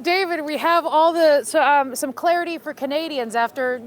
David, we have all the some clarity for Canadians after,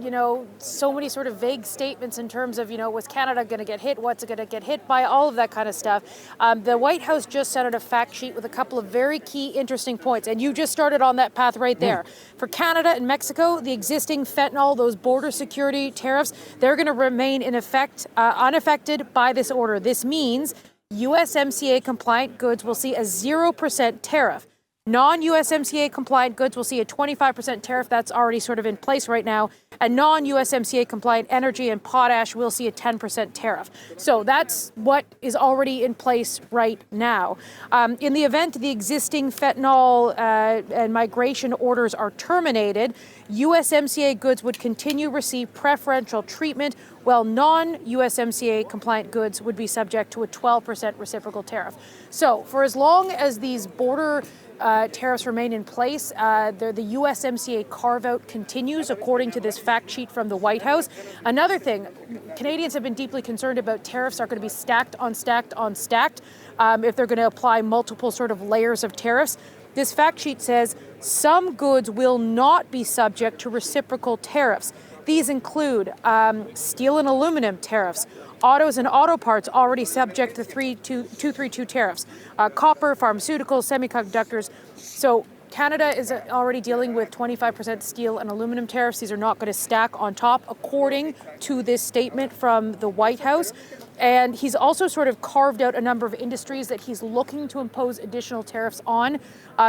so many sort of vague statements in terms of, was Canada going to get hit? What's it going to get hit by? All of that kind of stuff. The White House just sent out a fact sheet with a couple of very key, interesting points. And you just started on that path right there. For Canada and Mexico, the existing fentanyl, those border security tariffs, they're going to remain in effect, unaffected by this order. This means USMCA compliant goods will see a 0% tariff. Non-USMCA compliant goods will see a 25% tariff. That's already sort of in place right now. And non-USMCA compliant energy and potash will see a 10% tariff. So that's what is already in place right now. In the event the existing fentanyl and migration orders are terminated, USMCA goods would continue to receive preferential treatment, while non-USMCA compliant goods would be subject to a 12% reciprocal tariff. So for as long as these border tariffs remain in place, the USMCA carve-out continues, according to this fact sheet from the White House. Another thing, Canadians have been deeply concerned about tariffs are going to be stacked on stacked on stacked if they're going to apply multiple sort of layers of tariffs. This fact sheet says some goods will not be subject to reciprocal tariffs. These include steel and aluminum tariffs, autos and auto parts already subject to 232 tariffs, copper, pharmaceuticals, semiconductors. So Canada is already dealing with 25% steel and aluminum tariffs. These are not going to stack on top, according to this statement from the White House. And he's also sort of carved out a number of industries that he's looking to impose additional tariffs on,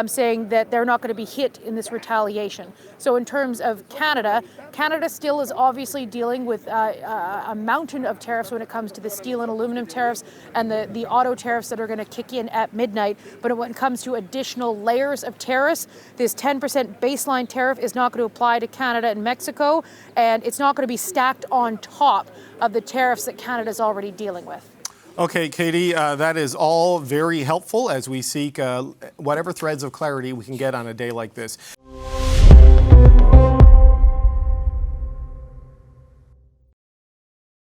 saying that they're not going to be hit in this retaliation. So in terms of Canada, Canada still is obviously dealing with a mountain of tariffs when it comes to the steel and aluminum tariffs and the auto tariffs that are going to kick in at midnight. But when it comes to additional layers of tariffs, this 10% baseline tariff is not going to apply to Canada and Mexico, and it's not going to be stacked on top of the tariffs that Canada's already dealing with. Okay, Katie, that is all very helpful as we seek whatever threads of clarity we can get on a day like this.